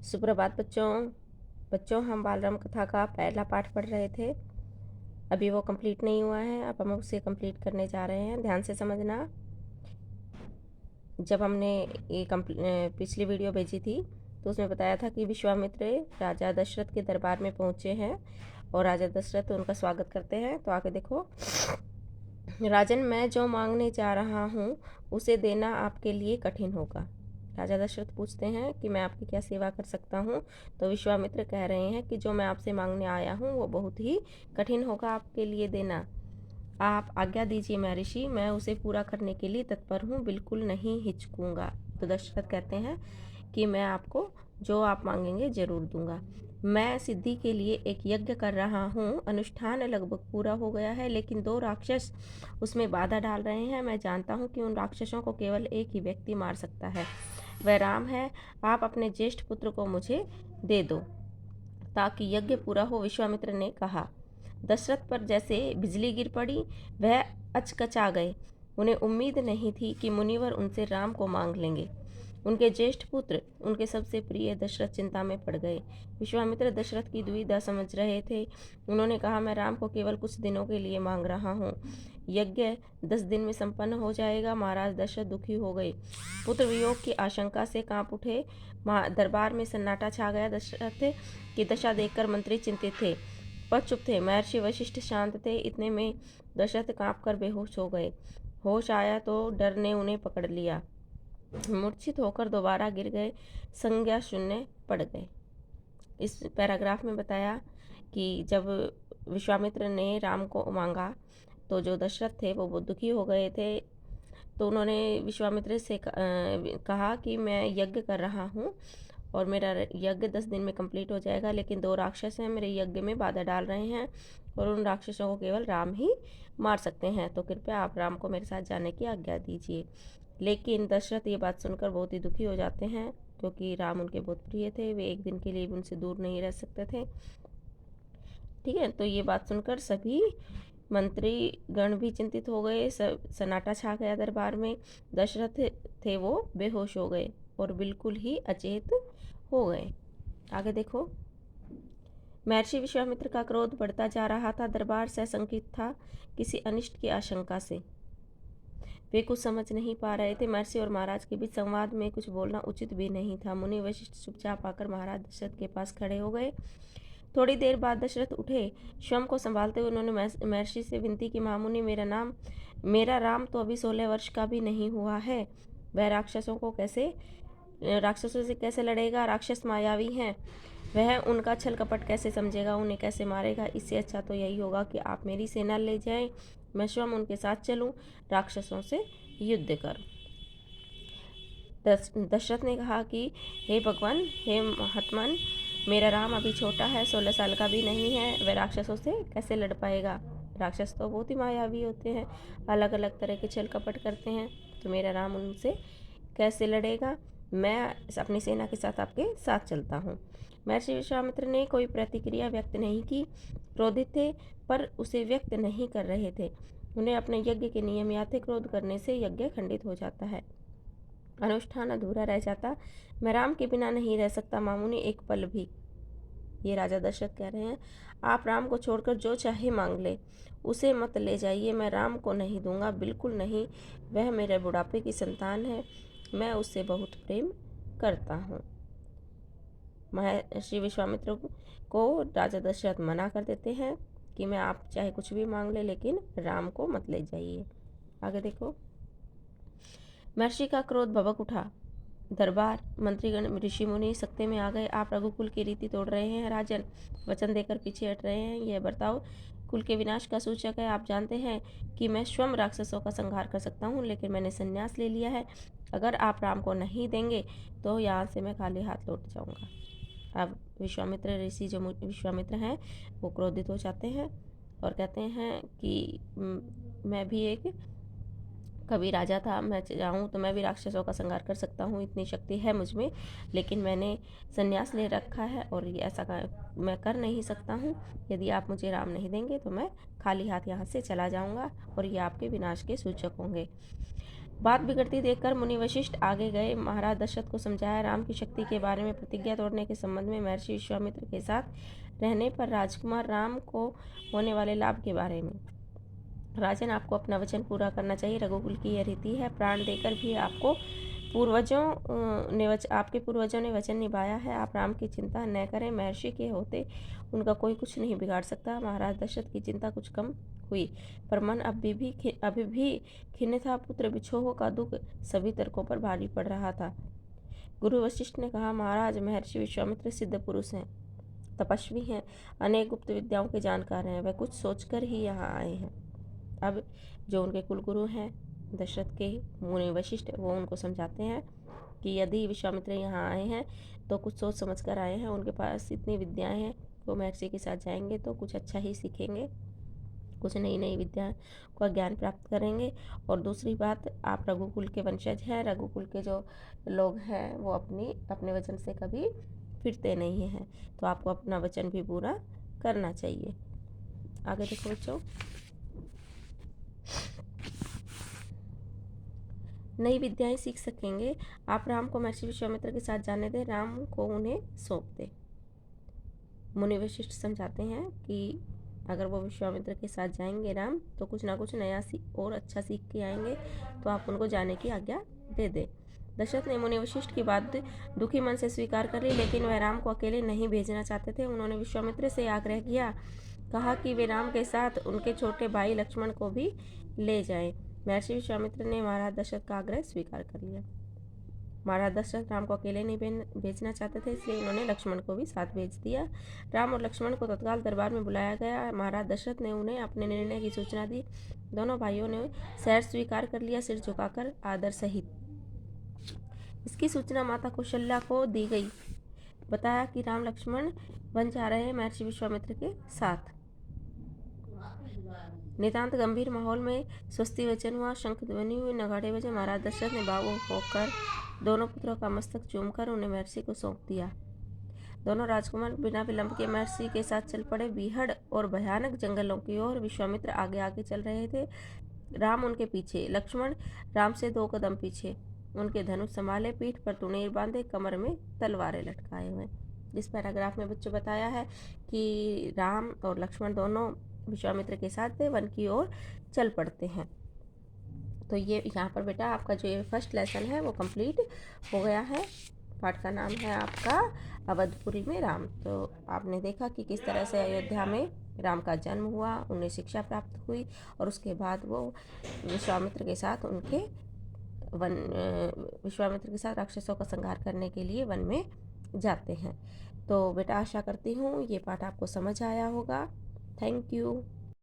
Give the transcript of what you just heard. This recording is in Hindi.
सुप्रभात बच्चों हम बालराम कथा का पहला पाठ पढ़ रहे थे। अभी वो कंप्लीट नहीं हुआ है, अब हम उसे कंप्लीट करने जा रहे हैं। ध्यान से समझना। जब हमने ये पिछली वीडियो भेजी थी तो उसमें बताया था कि विश्वामित्र राजा दशरथ के दरबार में पहुँचे हैं और राजा दशरथ उनका स्वागत करते हैं। तो आगे देखो। राजन, मैं जो मांगने जा रहा हूँ उसे देना आपके लिए कठिन होगा। राजा दशरथ पूछते हैं कि मैं आपकी क्या सेवा कर सकता हूँ। तो विश्वामित्र कह रहे हैं कि जो मैं आपसे मांगने आया हूँ वो बहुत ही कठिन होगा आपके लिए देना। आप आज्ञा दीजिए महर्षि, मैं उसे पूरा करने के लिए तत्पर हूँ, बिल्कुल नहीं हिचकूंगा। तो दशरथ कहते हैं कि मैं आपको जो आप मांगेंगे जरूर दूंगा। मैं सिद्धि के लिए एक यज्ञ कर रहा हूँ, अनुष्ठान लगभग पूरा हो गया है, लेकिन 2 राक्षस उसमें बाधा डाल रहे हैं। मैं जानता हूँ कि उन राक्षसों को केवल एक ही व्यक्ति मार सकता है, वह राम है। आप अपने ज्येष्ठ पुत्र को मुझे दे दो ताकि यज्ञ पूरा हो। विश्वामित्र ने कहा। दशरथ पर जैसे बिजली गिर पड़ी, वह अचकचा गए। उन्हें उम्मीद नहीं थी कि मुनिवर उनसे राम को मांग लेंगे। उनके ज्येष्ठ पुत्र, उनके सबसे प्रिय दशरथ चिंता में पड़ गए। विश्वामित्र दशरथ की दुविधा समझ रहे थे। उन्होंने कहा, मैं राम को केवल कुछ दिनों के लिए मांग रहा हूँ, यज्ञ 10 दिन में संपन्न हो जाएगा। महाराज दशरथ दुखी हो गए, पुत्र वियोग की आशंका से कांप उठे। दरबार में सन्नाटा छा गया। दशरथ की दशा देखकर मंत्री चिंतित थे पर चुप थे। महर्षि वशिष्ठ शांत थे। इतने में दशरथ कांप कर बेहोश हो गए। होश आया तो डर ने उन्हें पकड़ लिया। मूर्छित होकर दोबारा गिर गए, संज्ञा शून्य पड़ गए। इस पैराग्राफ में बताया कि जब विश्वामित्र ने राम को मांगा तो जो दशरथ थे वो बहुत दुखी हो गए थे। तो उन्होंने विश्वामित्र से कहा कि मैं यज्ञ कर रहा हूँ और मेरा यज्ञ 10 दिन में कंप्लीट हो जाएगा, लेकिन 2 राक्षस हैं मेरे यज्ञ में बाधा डाल रहे हैं और उन राक्षसों को केवल राम ही मार सकते हैं। तो कृपया आप राम को मेरे साथ जाने की आज्ञा दीजिए। लेकिन दशरथ ये बात सुनकर बहुत ही दुखी हो जाते हैं, क्योंकि राम उनके बहुत प्रिय थे। वे एक दिन के लिए भी उनसे दूर नहीं रह सकते थे। ठीक है, तो ये बात सुनकर सभी मंत्री गण भी चिंतित हो गए। सब सन्नाटा छा गया दरबार में। दशरथ थे वो बेहोश हो गए और बिल्कुल ही अचेत हो गए। आगे देखो। महर्षि विश्वामित्र का क्रोध बढ़ता जा रहा था। दरबार सशंकित था किसी अनिष्ट की आशंका से। वे कुछ समझ नहीं पा रहे थे। महर्षि और महाराज के बीच संवाद में कुछ बोलना उचित भी नहीं था। मुनि वशिष्ठ चुपचाप आकर महाराज दशरथ के पास खड़े हो गए। थोड़ी देर बाद दशरथ उठे। स्वयं को संभालते हुए उन्होंने महर्षि से विनती की, महामुनि, मेरा राम तो अभी 16 वर्ष का भी नहीं हुआ है। वह राक्षसों से कैसे लड़ेगा? राक्षस मायावी हैं। वह उनका छल कपट कैसे समझेगा? उन्हें कैसे मारेगा? इससे अच्छा तो यही होगा कि आप मेरी सेना ले जाएं, मैं स्वयं उनके साथ चलूं, राक्षसों से युद्ध करूं। दशरथ ने कहा कि हे भगवान, हे महात्मन, मेरा राम अभी छोटा है, 16 साल का भी नहीं है। वह राक्षसों से कैसे लड़ पाएगा? राक्षस तो बहुत ही मायावी होते हैं, अलग अलग तरह के छल कपट करते हैं, तो मेरा राम उनसे कैसे लड़ेगा? मैं अपनी सेना के साथ आपके साथ चलता हूँ। महर्षि विश्वामित्र ने कोई प्रतिक्रिया व्यक्त नहीं की। क्रोधित थे पर उसे व्यक्त नहीं कर रहे थे। उन्हें अपने यज्ञ के नियम याद थे। क्रोध करने से यज्ञ खंडित हो जाता है, अनुष्ठान अधूरा रह जाता। मैं राम के बिना नहीं रह सकता मामुनि, एक पल भी। ये राजा दशरथ कह रहे हैं, आप राम को छोड़कर जो चाहे मांग ले, उसे मत ले जाइए। मैं राम को नहीं दूंगा, बिल्कुल नहीं। वह मेरे बुढ़ापे की संतान है, मैं उससे बहुत प्रेम करता हूँ। महर्षि विश्वामित्र को राजा दशरथ मना कर देते हैं कि मैं आप चाहे कुछ भी मांग ले, लेकिन राम को मत ले जाइए। आगे देखो। महर्षि का क्रोध भभक उठा। दरबार मंत्रीगण ऋषि मुनि सख्ते में आ गए। आप रघुकुल की रीति तोड़ रहे हैं राजन, वचन देकर पीछे हट रहे हैं। यह बर्ताव कुल के विनाश का सूचक है। आप जानते हैं कि मैं स्वयं राक्षसों का संहार कर सकता हूँ, लेकिन मैंने संन्यास ले लिया है। अगर आप राम को नहीं देंगे तो यहाँ से मैं खाली हाथ लौट जाऊँगा। अब विश्वामित्र ऋषि, जो विश्वामित्र हैं, वो क्रोधित हो जाते हैं और कहते हैं कि मैं भी एक कभी राजा था, मैं चाहूँ तो मैं भी राक्षसों का संहार कर सकता हूँ, इतनी शक्ति है मुझ में, लेकिन मैंने संन्यास ले रखा है और ये ऐसा मैं कर नहीं सकता हूँ। यदि आप मुझे राम नहीं देंगे तो मैं खाली हाथ यहाँ से चला जाऊँगा और ये आपके विनाश के सूचक होंगे। बात बिगड़ती देखकर मुनि वशिष्ठ आगे गए। महाराज दशरथ को समझाया। राम की शक्ति के बारे में, प्रतिज्ञा तोड़ने के संबंध में, महर्षि विश्वामित्र के साथ रहने पर राजकुमार राम को होने वाले लाभ के बारे में। राजन, आपको अपना वचन पूरा करना चाहिए। रघुकुल की यह रीति है। प्राण देकर भी आपके पूर्वजों ने वचन निभाया है। आप राम की चिंता न करें। महर्षि के होते उनका कोई कुछ नहीं बिगाड़ सकता। महाराज दशरथ की चिंता कुछ कम हुई, पर मन अभी भी खिन्न था। पुत्र विछोह का दुख सभी तर्कों पर भारी पड़ रहा था। गुरु वशिष्ठ ने कहा, महाराज, महर्षि विश्वामित्र सिद्ध पुरुष हैं, तपस्वी हैं, अनेक गुप्त विद्याओं के जानकार हैं। वे कुछ सोचकर ही यहाँ आए हैं। अब जो उनके कुलगुरु हैं दशरथ के, मुनि वशिष्ठ, वो उनको समझाते हैं कि यदि विश्वामित्र यहाँ आए हैं तो कुछ सोच समझ कर आए हैं। उनके पास इतनी विद्याएं हैं, वो महर्षि के साथ जाएंगे तो कुछ अच्छा ही सीखेंगे, कुछ नई नई विद्या का ज्ञान प्राप्त करेंगे। और दूसरी बात, आप रघुकुल के वंशज हैं। रघुकुल के जो लोग हैं वो अपने वचन से कभी फिरते नहीं हैं, तो आपको अपना वचन भी पूरा करना चाहिए। आगे देखो बच्चों, नई विद्याएं सीख सकेंगे। आप राम को महर्षि विश्वामित्र के साथ जाने दें, राम को उन्हें सौंप दें। मुनि वशिष्ठ समझाते हैं कि अगर वो विश्वामित्र के साथ जाएंगे राम, तो कुछ ना कुछ नया और अच्छा सीख के आएंगे, तो आप उनको जाने की आज्ञा दे दें। दशरथ ने मुनि वशिष्ठ की बात दुखी मन से स्वीकार कर ली, लेकिन वह राम को अकेले नहीं भेजना चाहते थे। उन्होंने विश्वामित्र से आग्रह किया, कहा कि वे राम के साथ उनके छोटे भाई लक्ष्मण को भी ले जाएं। महर्षि विश्वामित्र ने महाराज दशरथ का आग्रह स्वीकार कर लिया। महाराज दशरथ राम को अकेले नहीं भेजना चाहते थे, इसलिए उन्होंने लक्ष्मण को भी साथ भेज दिया। राम और लक्ष्मण को तत्काल दरबार में बुलाया गया। महाराज दशरथ ने उन्हें अपने निर्णय की सूचना दी। दोनों भाइयों ने शहर स्वीकार कर लिया, सिर झुकाकर आदर सहित। इसकी सूचना माता कौशल्या को दी गई। बताया कि राम लक्ष्मण वन जा रहे हैं महर्षि विश्वामित्र के साथ। नितांत गंभीर माहौल में स्वस्ति वचन हुआ, शंख ध्वनि हुई, नगाड़े बजे। महाराज दशरथ ने भावुक होकर दोनों पुत्रों का मस्तक चूमकर उन्हें महर्षि को सौंप दिया। दोनों राजकुमार बिना विलंब के महर्षि के साथ चल पड़े। बीहड़ और भयानक जंगलों की ओर विश्वामित्र आगे आगे चल रहे थे, राम उनके पीछे। लक्ष्मण राम से 2 कदम पीछे, उनके धनुष संभाले, पीठ पर तुणीर बांधे, कमर में तलवारें लटकाए हुए। इस पैराग्राफ में बच्चों बताया है कि राम और लक्ष्मण दोनों विश्वामित्र के साथ वन की ओर चल पड़ते हैं। तो ये यहाँ पर बेटा आपका जो ये फर्स्ट लेसन है वो कंप्लीट हो गया है। पाठ का नाम है आपका अवधपुरी में राम। तो आपने देखा कि किस तरह से अयोध्या में राम का जन्म हुआ, उन्हें शिक्षा प्राप्त हुई, और उसके बाद वो विश्वामित्र के साथ विश्वामित्र के साथ राक्षसों का संहार करने के लिए वन में जाते हैं। तो बेटा आशा करती हूँ ये पाठ आपको समझ आया होगा। Thank you.